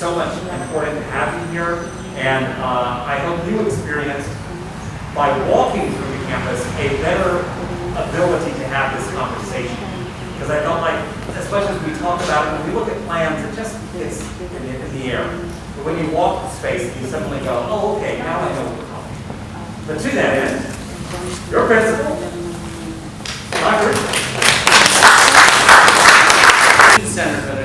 so much important to have you here, and I hope you experienced, by walking through the campus, a better ability to have this conversation. Because I felt like, as much as we talk about it, when we look at plans, it just gets in the air. But when you walk the space, you suddenly go, oh, okay, now I know what we're talking about. But to that end, your principal, Robert. Center, but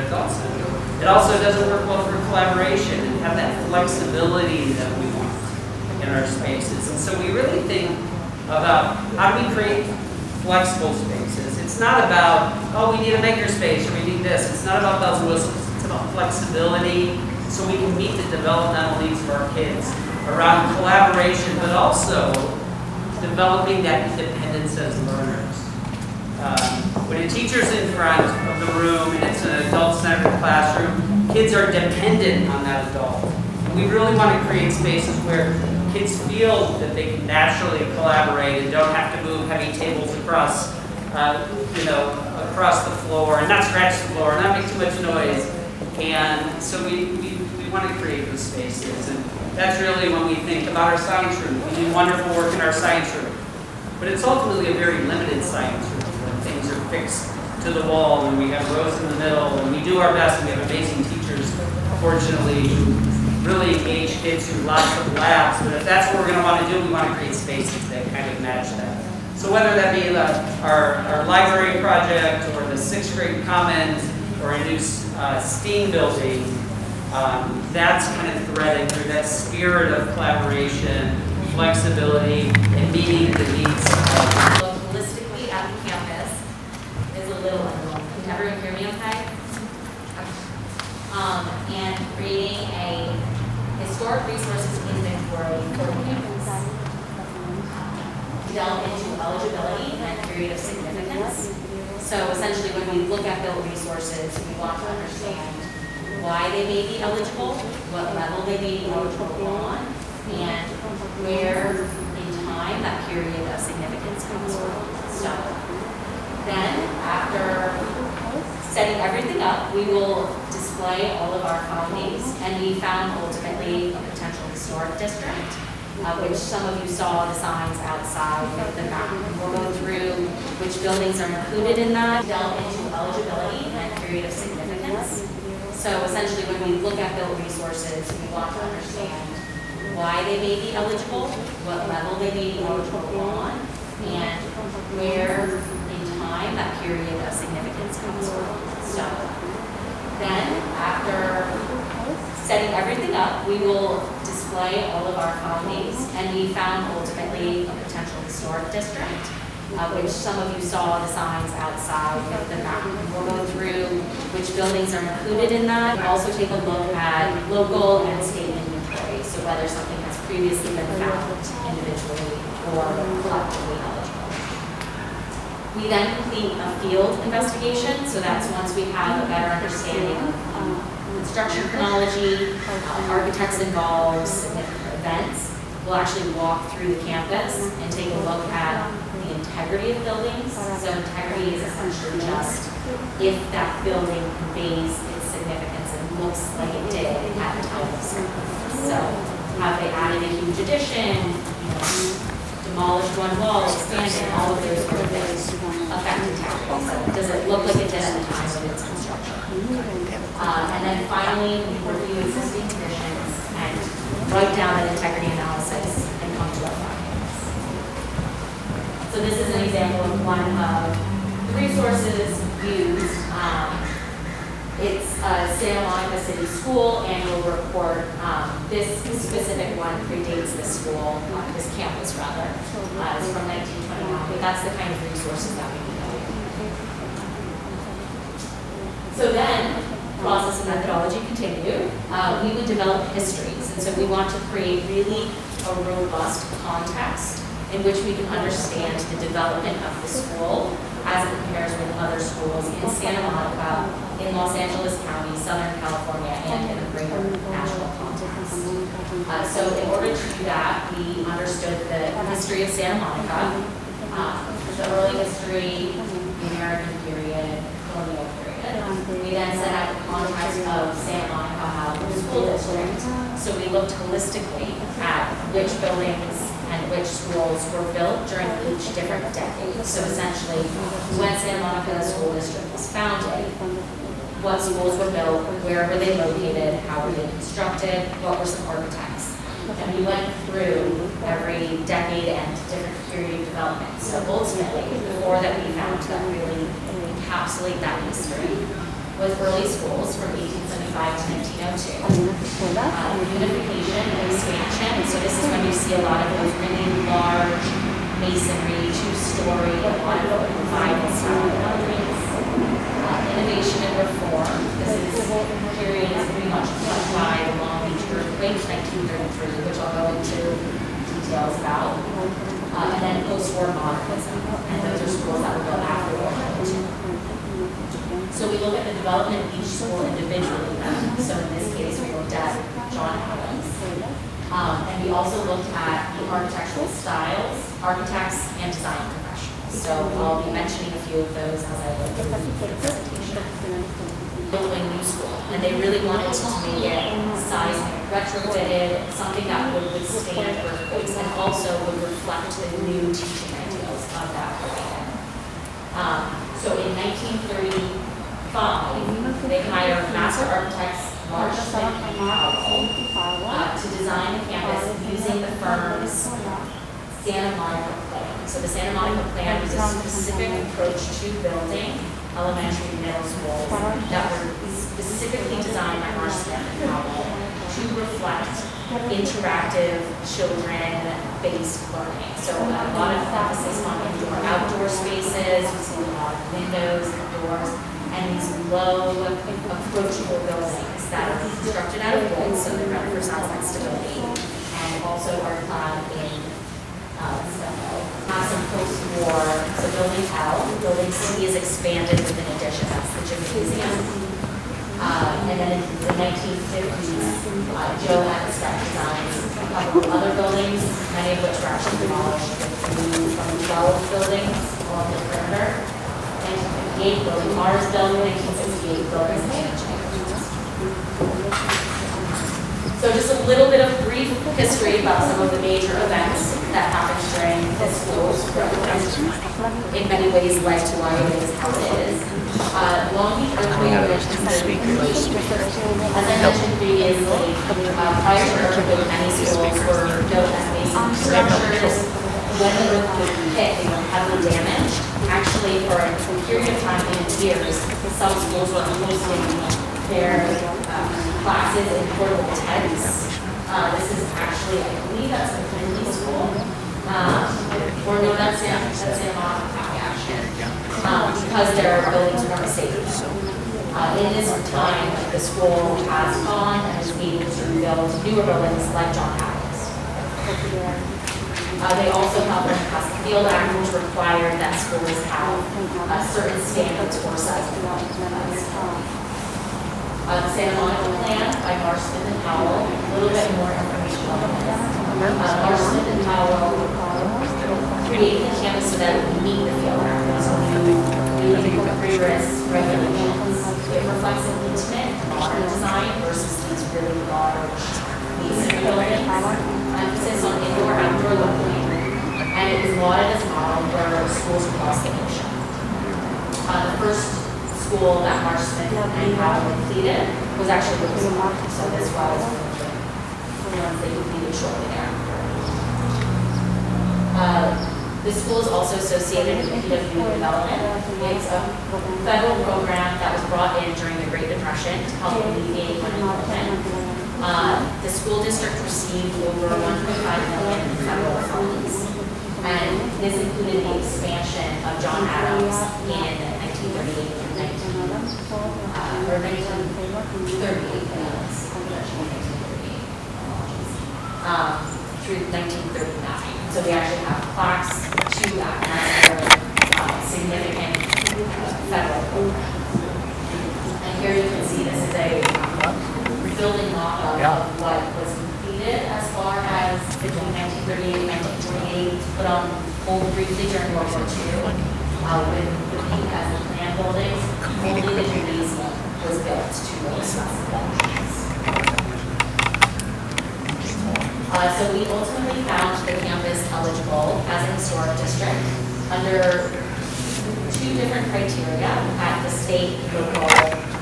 it also doesn't work well for collaboration and have that flexibility that we want in our spaces. And so we really think about how do we create flexible spaces. It's not about, oh, we need a makerspace or we need this. It's not about bells and whistles. It's about flexibility so we can meet the developmental needs of our kids around collaboration, but also developing that independence as learners. When a teacher's in front of the room and it's an adult-centered classroom, kids are dependent on that adult. And we really want to create spaces where kids feel that they can naturally collaborate and don't have to move heavy tables across, across the floor and not scratch the floor and not make too much noise. And so we want to create those spaces. And that's really when we think about our science room. We do wonderful work in our science room. But it's ultimately a very limited science room. Things are fixed to the wall, and we have rows in the middle, and we do our best, and we have amazing teachers, fortunately, who really engage kids through lots of labs. But if that's what we're going to want to do, we want to create spaces that kind of match that. So whether that be our library project, or the 6th grade commons, or a new STEAM building, that's kind of threaded through that spirit of collaboration, flexibility, and meeting the needs of holistically at the campus is a little unknown. Can everyone hear me okay? And creating a historic resources inventory for the campus. Delve into eligibility and period of significance. So essentially when we look at built resources, we want to understand why they may be eligible, what level they may be eligible on, and where in time that period of significance comes from. So then, after setting everything up, we will display all of our findings, and we found ultimately a potential historic district, which some of you saw the signs outside of the map. We'll go through which buildings are included in that, delve into eligibility and period of significance. So essentially when we look at built resources, we want to understand why they may be eligible, what level they may be eligible on, and where in time that period of significance comes from. So then, after setting everything up, we will display all of our findings, and we found ultimately a potential historic district, which some of you saw the signs outside of the map. We'll go through which buildings are included in that. We'll also take a look at local and state inventory, so whether something has previously been found individually or collectively eligible. We then complete a field investigation, so that's once we have a better understanding of construction chronology, architects involved, significant events. We'll actually walk through the campus and take a look at the integrity of buildings. So integrity is essentially just if that building conveys its significance and looks like it did at the time of service. So have they added a huge addition, demolished one wall, expanded, all of those sort of things affect integrity. So does it look like it did at the time of its construction? And then finally, we review existing conditions and write down an integrity analysis and come to our findings. So this is an example of one of the resources used. It's a Santa Monica City School annual report. This specific one predates this school, this campus rather. It's from 1929, but that's the kind of resources that we need. So then, process and methodology continue. We would develop histories, and so we want to create really a robust context in which we can understand the development of the school as it compares with other schools in Santa Monica, in Los Angeles County, Southern California, and in a greater national context. So in order to do that, we understood the history of Santa Monica, the early history, the American period, colonial period. We then set out the context of Santa Monica, how the school So we looked holistically at which buildings and which schools were built during each different decade. So essentially, when Santa Monica School District was founded, what schools were built, where were they located, how were they constructed, what were some architects. And we went through every decade and different period of development. So ultimately, the four that we found that really encapsulate that history was early schools from 1875 to 1902. Unification and expansion. So this is when you see a lot of those really large masonry, two-story, a lot of revival style buildings. Innovation and reform. This is period is pretty much cut by the Long Beach earthquake, 1933, which I'll go into details about. And then post-war modernism. And those are schools that were built after World War II. So we look at the development of each school individually. So in this case, we looked at John Adams. And we also looked at the architectural styles, architects, and design professionals. So I'll be mentioning a few of those as I go through the presentation. Building new school, and they really wanted to make it seismic, retrofitted, something that would withstand earthquakes and also would reflect the new teaching ideals of that period. So in 1935, they hired master architects Marsh and Howell to design the campus using the firm's Santa Monica plan. So the Santa Monica plan was a specific approach to building elementary and middle schools that were specifically designed by Marsh and Howell to reflect interactive children-based learning. So a lot of emphasis on indoor-outdoor spaces, we see a lot of windows and doors, and these low, approachable buildings that are constructed out of wood, so they're better for sound stability, and also are clad in stucco. Some post-war, so building L, building C is expanded with an addition, that's the gymnasium. And then in the 1950s, Joe Abstract designs a couple of other buildings, many of which were actually demolished with 12 buildings along the perimeter. 1958, building Mars building, 1968, building Management. So just a little bit of brief history about some of the major events that happened during this school's growth. In many ways led to why it is how it is. Long Beach earthquake, as I mentioned previously, prior to earthquake, many schools were built as masonry structures. When the earthquake hit, they were heavily damaged. Actually, for a period of time in years, some schools were hosting their classes in portable tents. This is actually, I believe that's a Finley school. Or no, that's Santa Monica, because their buildings weren't safe. In this time, the school has gone and is able to build newer buildings like John Adams. They also help in the Field Act, which required that schools have certain standards for size of buildings. The Santa Monica plan by Marsh and Howell. A little bit more information on this. Marsh and Howell created the campus so that it would meet the Field Act. So really rigorous regulations. It reflects an intimate, modern design versus these really large masonry buildings. Emphasis on indoor-outdoor learning, and it was lauded as a model for schools across the nation. The first school that Marsh Smith and Howell completed was actually Wilson Park, so this was the ones they completed shortly thereafter. The school is also associated with PWD development. It's a federal program that was brought in during the Great Depression to help alleviate unemployment. The school district received over $1.5 million in federal funds, and this included the expansion of John Adams in 1938 and 1938 through 1939. So we actually have plaques to that, and that's a significant federal program. And here you can see this is a building model of what was completed as far as between 1938 and 1948, put on hold briefly during World War II, with the peak as the planned buildings. Only the gymnasium was built to those specifications. So we ultimately found the campus eligible as a historic district under two different criteria at the state, local,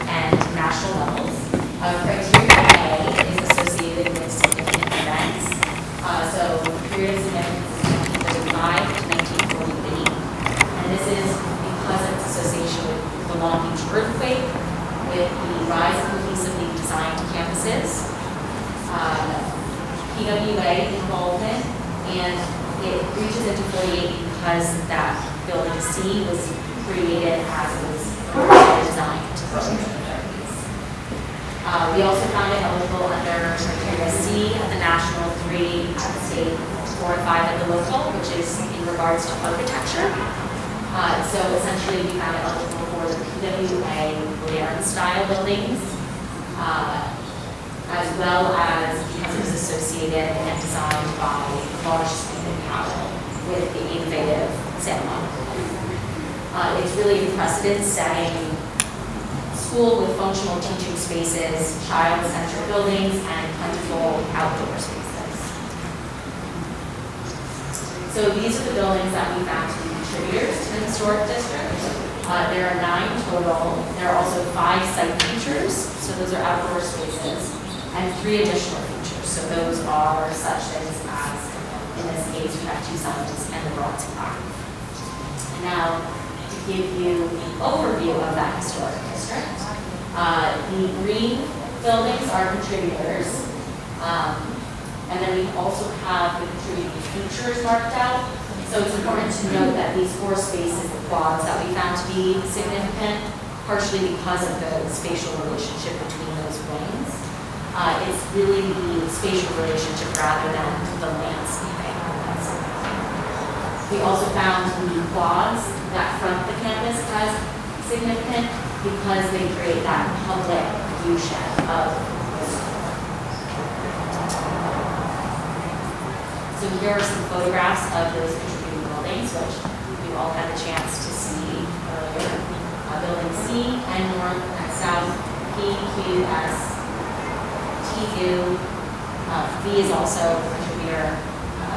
and national levels. Criteria A is associated with significant events. So period of significance is 1935 to 1948. And this is because of its association with the Long Beach earthquake, with the rise of cohesively designed campuses, PWA involvement, and it reaches into 48 because that building C was created as it was originally designed in the 30s. We also found it eligible under criteria C at the national, 3 at the state, 4 and 5 at the local, which is in regards to architecture. So essentially we found it eligible for the PWA Modern style buildings, as well as because it was associated and designed by large Stephen Powell with the innovative Santa Monica. It's really a precedent-setting school with functional teaching spaces, child-centered buildings, and plentiful outdoor spaces. So these are the buildings that we found to be contributors to the historic district. There are 9 total. There are also 5 site features, so those are outdoor spaces, and 3 additional features. So those are such things as, in this case, we have 2 signs and the bronze plaque. Now, to give you an overview of that historic district, the green buildings are contributors, and then we also have the contributing features marked out. So it's important to note that these 4 spaces, the quads that we found to be significant, partially because of the spatial relationship between those wings. It's really the spatial relationship rather than the landscaping that's significant. We also found the quads that front the campus as significant because they create that public viewshed of the school. So here are some photographs of those contributing buildings, which we've all had the chance to see earlier. Building C, and north and south, P, Q, S, T2, V is also a contributor,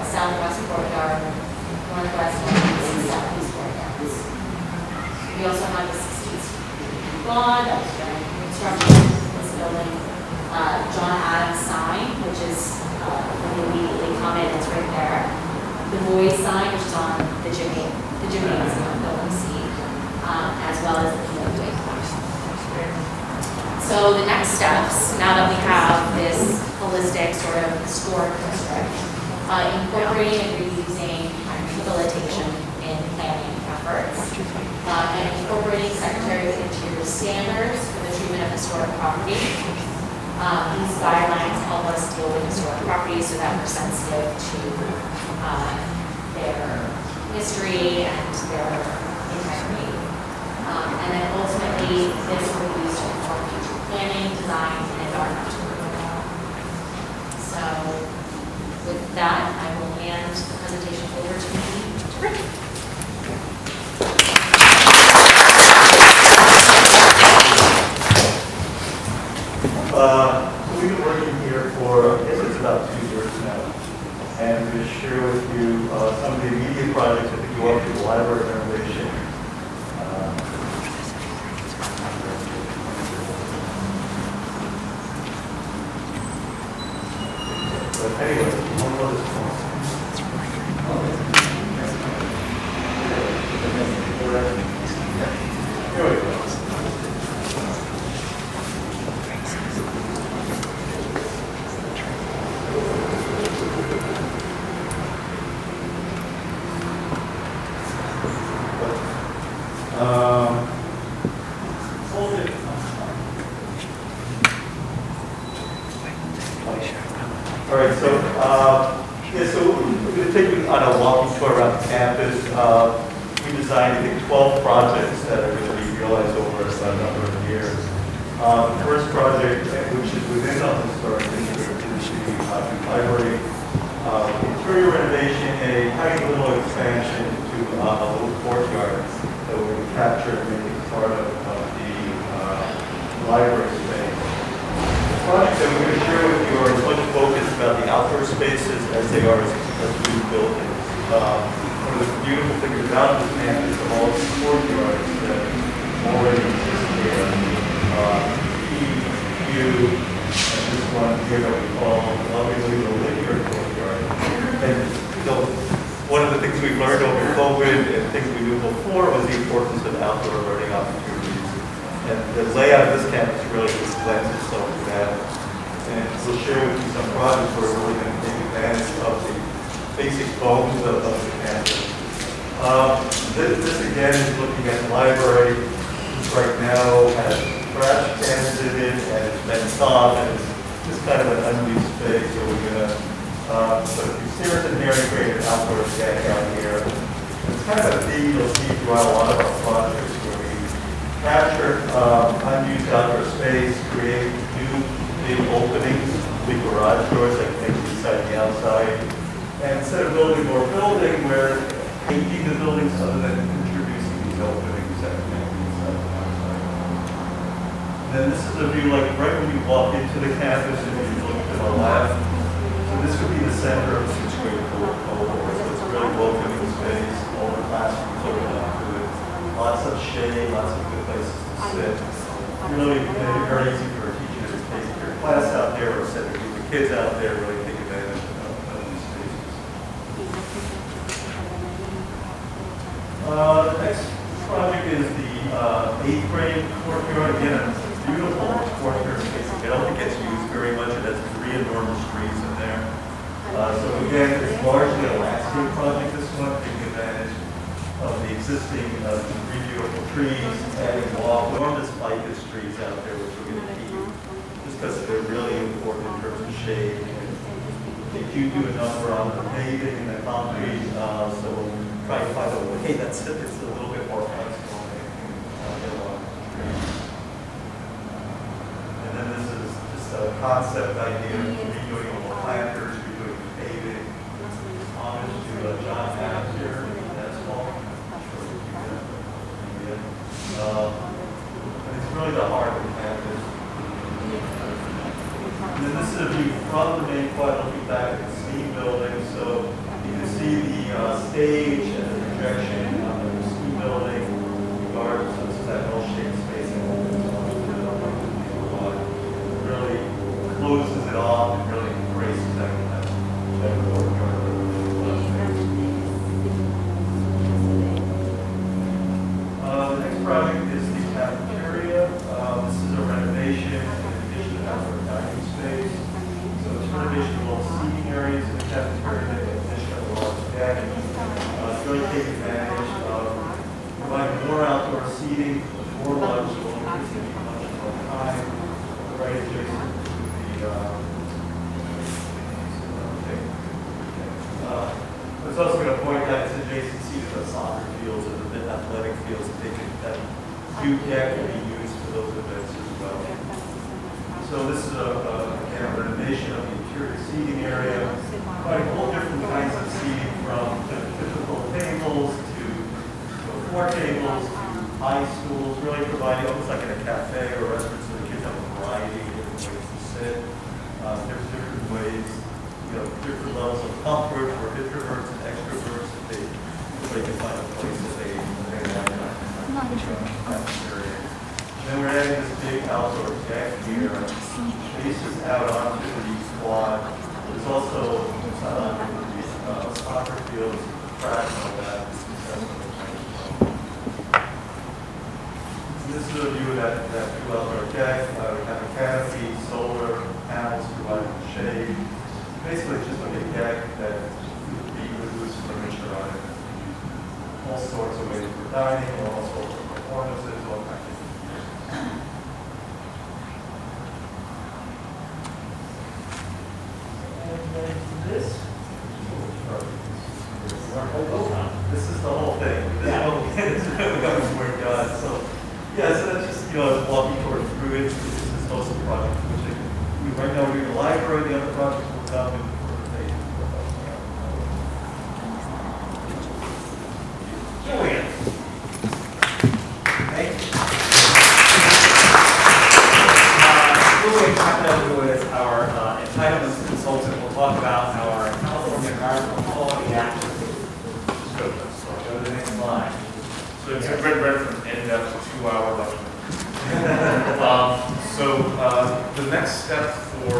southwest courtyard, northwest, northeast, and southeast courtyards. We also have the 16th Street quad that was during construction of this building. John Adams sign, which is when you immediately come in, it's right there. The Boys sign, which is on the gymnasium on building C, as well as the PWA class. So the next steps, now that we have this holistic sort of historic district, incorporating and reusing rehabilitation in planning efforts, and incorporating Secretary of the Interior standards for the treatment of historic property. These guidelines help us deal with historic properties so that we're sensitive to their history and their integrity. And then ultimately, this will be used to inform future planning, design, and environmental review. So with that, I will hand the presentation over to Rick. We've been working here for, I guess it's about 2 years now, and I'm going to share with you some of the immediate projects that go up to the library renovation. But anyway, one more this point. Here we go. All right, so we're going to take you on a walking tour around the campus. We designed, I think, 12 projects that are going to be realized over a number of years. The first project, which is within the historic district, is the library interior renovation and a tiny little expansion to a little courtyard that we would capture and make it part of the library space. The projects that we're going to share with you are much focused about the outdoor spaces they are as new buildings. One of the beautiful things about this campus of all the courtyards that already exist here, view, and this one here that we call lovingly the linear courtyard. And one of the things we've learned over COVID and things we knew before was the importance of outdoor learning opportunities. And the layout of this campus really just lends itself to that. And we'll share with you some projects where we're really going to take advantage of the basic bones of the campus. This again is looking at the library. This right now has trash cans in it, and it's been soft, and it's just kind of an unused space. So we're going to put a few stairs in here and create an outdoor deck out here. It's kind of a theme you'll see throughout a lot of our projects where we capture unused outdoor space, create new big openings, big garage doors that connect the inside and the outside. And instead of building more building, we're painting the buildings other than introducing these openings that connect the inside and the outside. And then this is a view like right when you walk into the campus and you look to the left. So this would be the center of the 6th grade cohort. So it's a really welcoming space. All the classrooms open up to it. Lots of shade, lots of good places to sit. Really made it very easy for a teacher to take your class out there or send a group of kids out there, really take advantage of these spaces. The next project is the 8th grade courtyard. Again, it's a beautiful courtyard space. I don't think it gets used very much. It has 3 enormous trees in there. So again, it's largely a landscape project, this one, taking advantage of the existing 3 beautiful trees, adding enormous ficus trees out there, which we're going to keep, just because they're really important in terms of shade. They do a number on the paving and the concrete, so we'll try to find a way that's a little bit more flexible and and then this is just a concept idea of redoing all the planters, redoing the paving. Homage to John Adams here, that's all. And it's really the heart of the campus. And then this is a view from the main quad looking back at the steam building. So you can see the stage and the projection of the steam building, the gardens, so it's that L-shaped space that opens onto the quad. Really closes it off and really embraces that courtyard. The next project is the cafeteria. This is a renovation in addition to outdoor dining space. So it's renovation of all seating areas in the cafeteria in addition to a large deck. It's really taking advantage of providing more outdoor seating, more lunch, so we'll continue much more time, right adjacent to the it's also going to point out its adjacency to the soccer fields and the athletic fields. That view deck will be used for those events as well. So this is again, a renovation of the interior seating area, providing all different kinds of seating from typical tables to floor tables to high stools, really providing almost like in a cafe or a restaurant so the kids have a variety of different ways to sit. There's different ways, different levels of comfort for introverts and extroverts that they can find a place that they like. Then we're adding this big outdoor deck here. Faces out onto the quad. There's also soccer fields, track and all that. This is a view of that big outdoor deck. We have a canopy, solar panels providing shade. Basically, it's just like a deck that would be with loose furniture on it. All sorts of ways for dining, all sorts of performances, all kinds of things. And then this is the whole thing. This is really where it goes. So, yeah, so that's just, walking through it. This is most of the project, which right now we're doing the library, the other projects will come in for phase. Julian. Thank you. Julian Monica-Malibu is our entitlements consultant. We'll talk about our California the action. Go to the next slide. So it's a red from in-depth 2-hour lecture. The next step for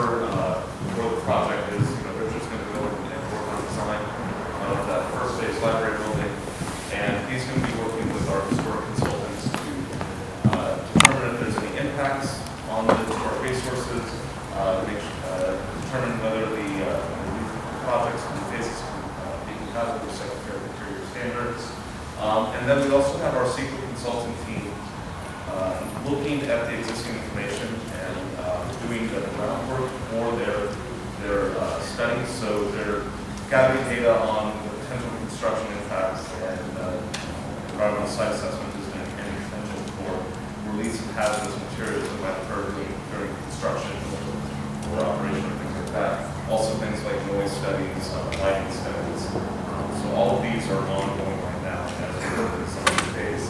the project is, they're just going to go and work on design of that first phase library building, and he's going to be working with our historic consultants to determine if there's any impacts on the historic resources, determine whether the projects and phases can be compatible with Secretary of Interior standards. And then we also have our CEQA consulting team looking at the existing information and doing the groundwork for their studies. So they're gathering data on the potential construction impacts and environmental site assessment is any potential for release of hazardous materials that might occur during construction or operation or things like that. Also things like noise studies, lighting studies. So all of these are ongoing right now as we work in some of these days.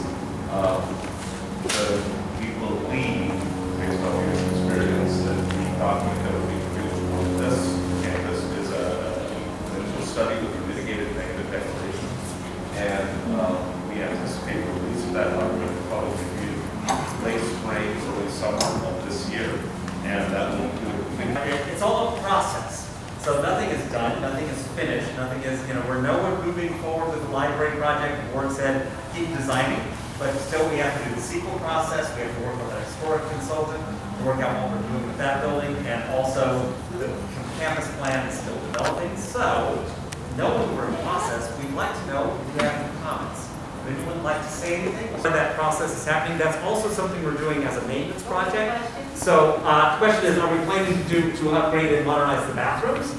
We believe, based on your experience, that the document that will be produced for this campus is an initial study with a mitigated negative declaration. And we anticipate the release of that document will probably be late spring, early summer of this year. And that will include It's all a process. So nothing is done, nothing is finished, nothing is, we're nowhere moving forward with the library project. The board said, keep designing, but still we have to do the sequel process. We have to work with our historic consultant to work out what we're doing with that building. And also the campus plan is still developing. So knowing we're in process, we'd like to know if you have any comments. Would anyone like to say anything? When that process is happening, that's also something we're doing as a maintenance project. So the question is, are we planning to upgrade and modernize the bathrooms?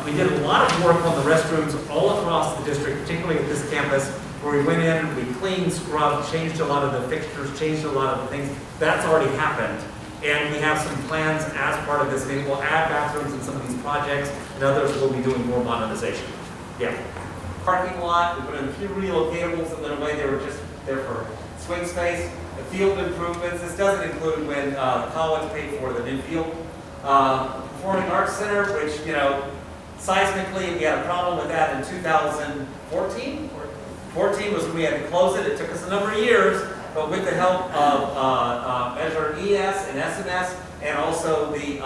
We did a lot of work on the restrooms all across the district, particularly at this campus, where we went in, we cleaned, scrubbed, changed a lot of the fixtures, changed a lot of the things. That's already happened. And we have some plans as part of this. Maybe we'll add bathrooms in some of these projects, and others will be doing more modernization. Yeah. Parking lot, we put in a few relocatables that went away. They were just there for swing space. The field improvements. This doesn't include when college paid for the new field. Performing Arts Center, which, seismically, we had a problem with that in 2014. 14 was when we had to close it. It took us a number of years, but with the help of Measure ES and SMS, and also the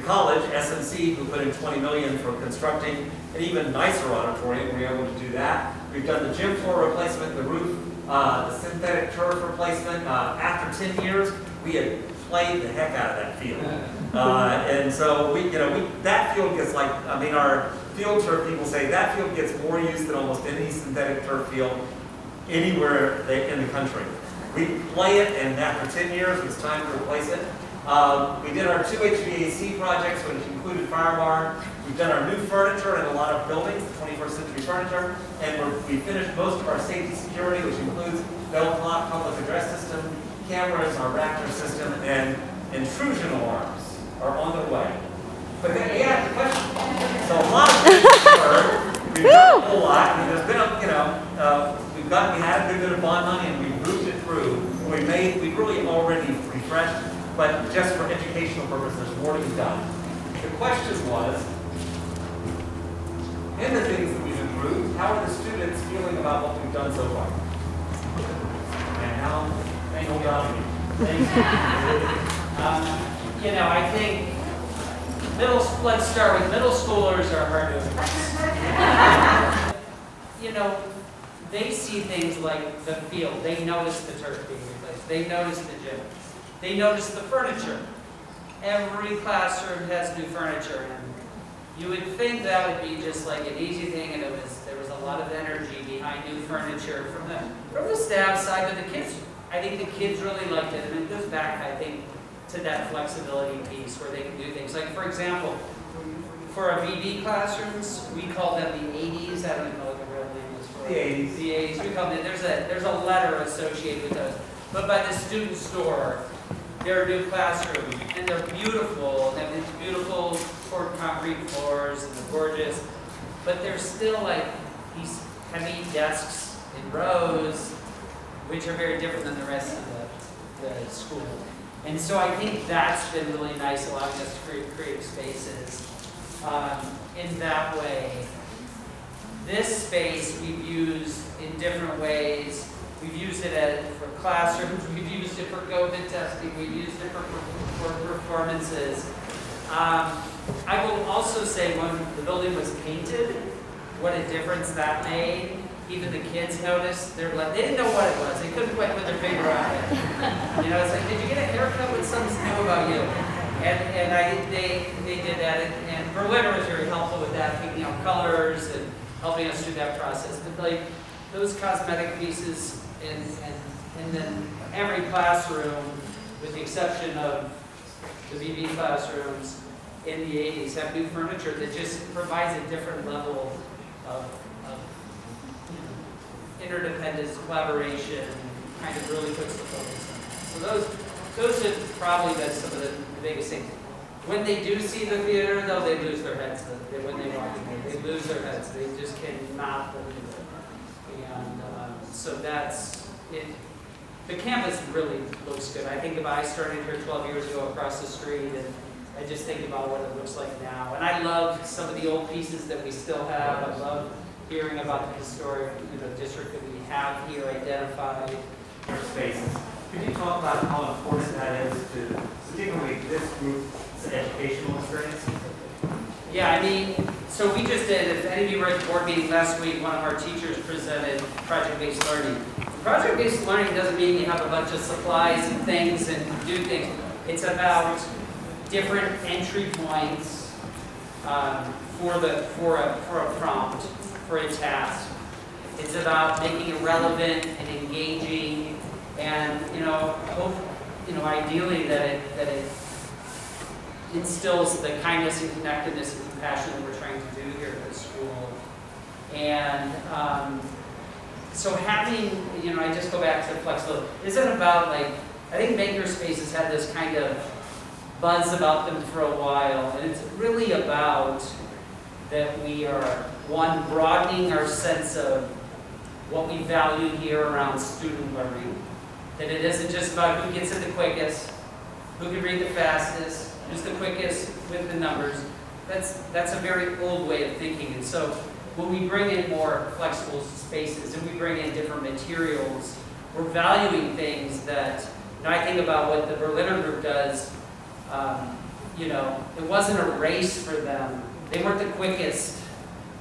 college, SMC, who put in $20 million for constructing an even nicer auditorium, we were able to do that. We've done the gym floor replacement, the roof, the synthetic turf replacement. After 10 years, we had played the heck out of that field. And so that field gets our field turf people say that field gets more use than almost any synthetic turf field anywhere in the country. We play it, and after 10 years, it was time to replace it. We did our 2 HVAC projects, which included fire alarm. We've done our new furniture in a lot of buildings, 21st century furniture, and we finished most of our safety security, which includes bell clock, public address system, cameras, our Raptor system, and intrusion alarms are on their way. But then we asked the question. So a lot of things occurred. We've done a whole lot. I mean, there's been we had a good bit of bond money, and we moved it through. We've really already refreshed, but just for educational purposes, there's more to be done. The question was, in the things that we've improved, how are the students feeling about what we've done so far? And now, thank you, God. I think let's start with middle schoolers are hard to impress. They see things like the field. They notice the turf being replaced. They notice the gym. They notice the furniture. Every classroom has new furniture, and you would think that would be just like an easy thing, and there was a lot of energy behind new furniture from the staff side, but the kids. I think the kids really liked it, and it goes back, I think, to that flexibility piece where they can do things. Like, for example, for our VB classrooms, we call them the 80s. I don't even know what the real name is for The 80s. The 80s. We call them. There's a letter associated with those. But by the student store, they're new classrooms, and they're beautiful. They have these beautiful poured concrete floors, and they're gorgeous. But they're still like these heavy desks in rows, which are very different than the rest of the school. And so I think that's been really nice, allowing us to create creative spaces. in that way. This space we've used in different ways. We've used it for classrooms, we've used it for COVID testing, we've used it for performances. I will also say when the building was painted, what a difference that made. Even the kids noticed. They didn't know what it was. They couldn't quite put their finger on it. You know, it's like, did you get a haircut when something's new about you? And they did that. And Berliner was very helpful with that, picking out colors and helping us through that process. But like those cosmetic pieces, and then every classroom, with the exception of the BB classrooms in the 80s, have new furniture that just provides a different level of interdependence, collaboration, kind of really puts the focus on that. So those have probably been some of the biggest things. When they do see the theater, though, they lose their heads. When they walk in, they lose their heads. They just cannot believe it. And so that's it. The campus really looks good. I think if I started here 12 years ago across the street, and I just think about what it looks like now. And I love some of the old pieces that we still have. I love hearing about the historic, district that we have here identified. Spaces. Could you talk about how important that is to, particularly this group's educational experience? Yeah, I mean, so we just did, if any of you were at the board meeting last week, one of our teachers presented project-based learning. Project-based learning doesn't mean you have a bunch of supplies and things and do things. It's about different entry points for a prompt, for a task. It's about making it relevant and engaging, and ideally that it instills the kindness and connectedness and compassion that we're trying to do here at the school. And so having, I just go back to flexibility. Isn't about I think makerspaces had this kind of buzz about them for a while, and it's really about that we are, one, broadening our sense of what we value here around student learning. That it isn't just about who gets it the quickest, who can read the fastest, who's the quickest with the numbers. That's a very old way of thinking. And so when we bring in more flexible spaces and we bring in different materials, we're valuing things that, I think about what the Berliner group does. It wasn't a race for them. They weren't the quickest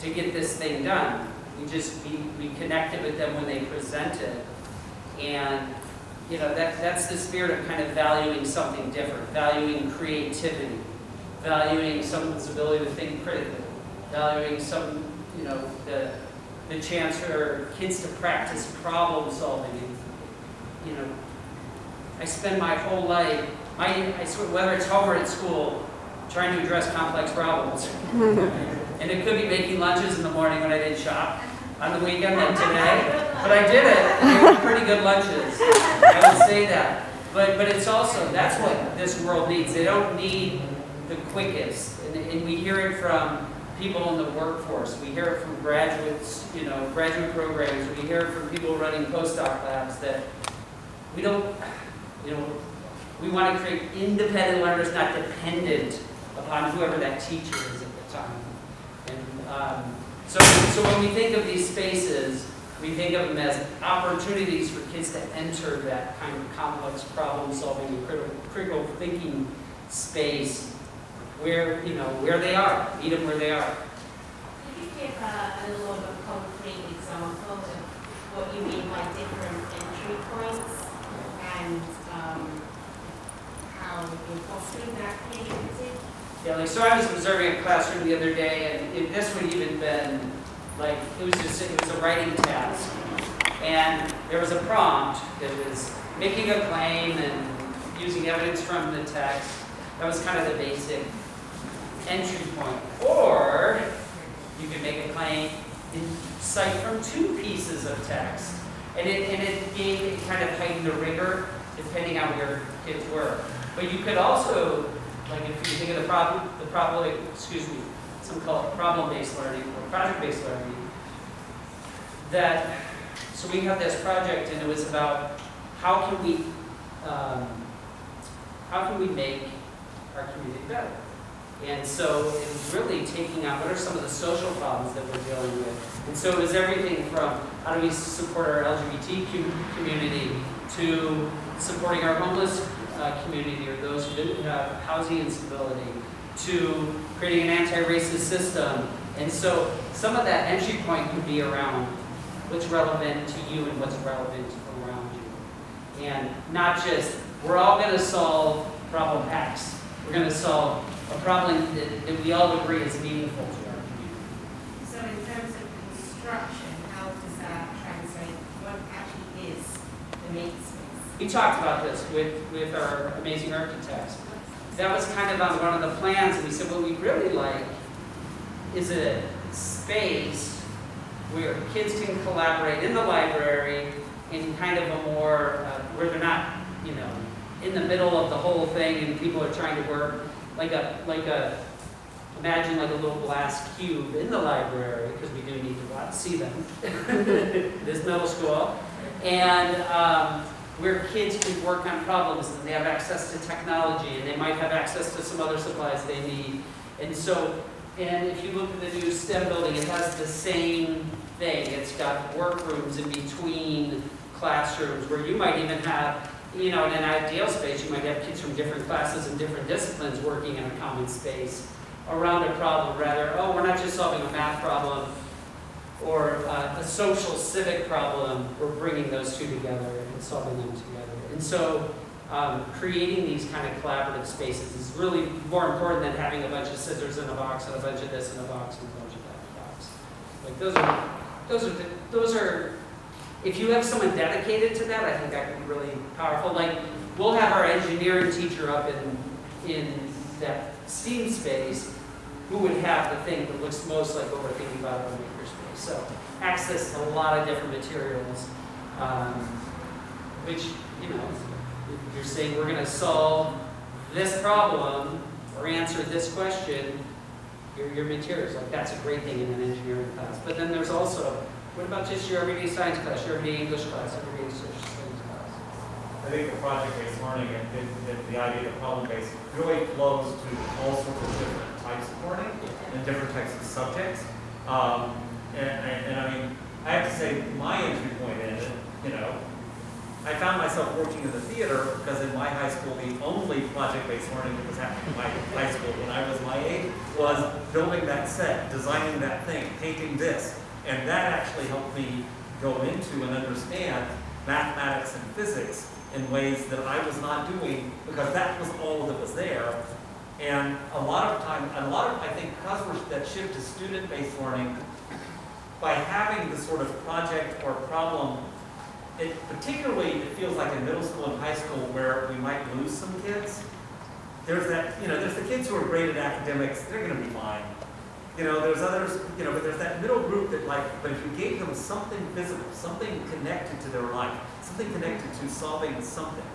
to get this thing done. We connected with them when they presented. And that's the spirit of kind of valuing something different, valuing creativity, valuing someone's ability to think critically, valuing the chance for kids to practice problem solving. I spend my whole life, whether it's home or at school, trying to address complex problems. And it could be making lunches in the morning when I didn't shop on the weekend than today, but I did it, and they were pretty good lunches. I would say that. But it's also, that's what this world needs. They don't need the quickest. And we hear it from people in the workforce. We hear it from graduates, graduate programs. We hear it from people running postdoc labs that we don't, we want to create independent learners, not dependent upon whoever that teacher is at the time. And so when we think of these spaces, we think of them as opportunities for kids to enter that kind of complex problem-solving and critical thinking space where they are, meet them where they are. Could you give a little bit of concrete example of what you mean by different entry points and how you're fostering that creativity? Yeah, so I was observing a classroom the other day, and this would even been it was a writing task, and there was a prompt that was making a claim and using evidence from the text. That was kind of the basic entry point. Or you could make a claim and cite from two pieces of text, and it gave kind of heightened the rigor depending on where kids were. But you could also, if you think of some call it problem-based learning or project-based learning, so we have this project, and it was about how can we make our community better? And so it was really taking on what are some of the social problems that we're dealing with. And so it was everything from how do we support our LGBTQ community to supporting our homeless community or those who didn't have housing instability to creating an anti-racist system. And so some of that entry point could be around what's relevant to you and what's relevant around you. And not just, we're all going to solve problem X. We're going to solve a problem that we all agree is meaningful to our community. So in terms of construction, how does that translate? What actually is the makespace? We talked about this with our amazing architects. That was kind of on one of the plans, and we said what we'd really like is a space where kids can collaborate in the library in kind of a more, where they're not, you know, in the middle of the whole thing and people are trying to work imagine like a little glass cube in the library, because we do need to see them, this middle school, and where kids can work on problems and they have access to technology and they might have access to some other supplies they need. And so, and if you look at the new STEM building, it has the same thing. It's got workrooms in between classrooms where you might even have, you know, in an ideal space, you might have kids from different classes and different disciplines working in a common space around a problem, rather, oh, we're not just solving a math problem or a social civic problem, we're bringing those two together and solving them together. And so creating these kind of collaborative spaces is really more important than having a bunch of scissors in a box and a bunch of this in a box and a bunch of that in a box. Like those are, if you have someone dedicated to that, I think that can be really powerful. Like we'll have our engineering teacher up in that STEAM space who would have the thing that looks most like what we're thinking about in makerspace. So access to a lot of different materials, which, you know, if you're saying we're going to solve this problem or answer this question, your materials, like that's a great thing in an engineering class. But then there's also, what about just your everyday science class, your everyday English class, everyday social studies class? I think the project-based learning and the idea of problem-based really flows to all sorts of different types of learning and different types of subjects. And I mean, I have to say my entry point in it, you know, I found myself working in the theater because in my high school, the only project-based learning that was happening in my high school when I was my age was building that set, designing that thing, painting this. And that actually helped me go into and understand mathematics and physics in ways that I was not doing because that was all that was there. And a lot of I think because we're that shift to student-based learning, by having this sort of project or problem, it feels like in middle school and high school where we might lose some kids. There's that, you know, there's the kids who are great at academics, they're going to be fine. You know, there's others, you know, but there's that middle group that but if you gave them something physical, something connected to their life, something connected to solving something,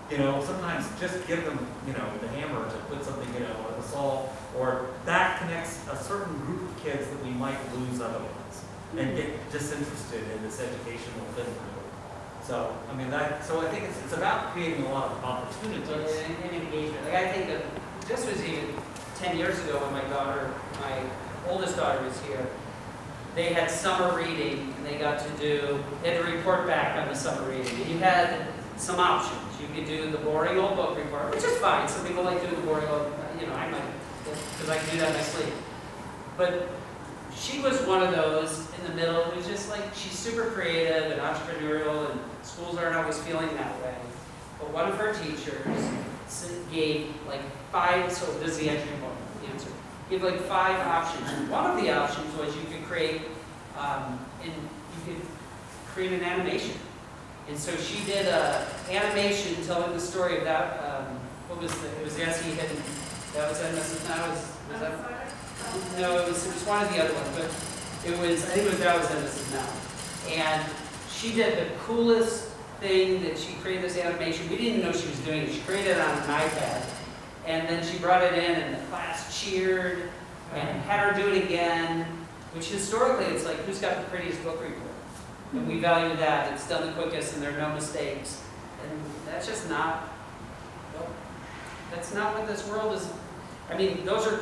you know, sometimes just give them, you know, the hammer to put something, you know, or the saw, or that connects a certain group of kids that we might lose otherwise and get disinterested in this educational thing. So, I mean, so I think it's about creating a lot of opportunities. And engagement. Like I think that this was even 10 years ago when my oldest daughter was here. They had summer reading and they had to report back on the summer reading. And you had some options. You could do the boring old book report, which is fine. Some people like doing the boring old, you know, I might, because I can do that in my sleep. But she was one of those in the middle who's just like, she's super creative and entrepreneurial, and schools aren't always feeling that way. But one of her teachers gave like 5, so this is the answer. Give like 5 options. And one of the options was you could create an animation. And so she did an animation telling the story of that. What was it? It was S.E. Hidden. That was Mrs. Now. Was that? No, it was one of the other ones, but I think that was Mrs. Now. And she did the coolest thing that she created this animation. We didn't know she was doing it. She created it on an iPad. And then she brought it in and the class cheered and had her do it again, which historically it's like, who's got the prettiest book report? And we value that. It's done the quickest and there are no mistakes. And that's just not, well, that's not what this world is. I mean, those are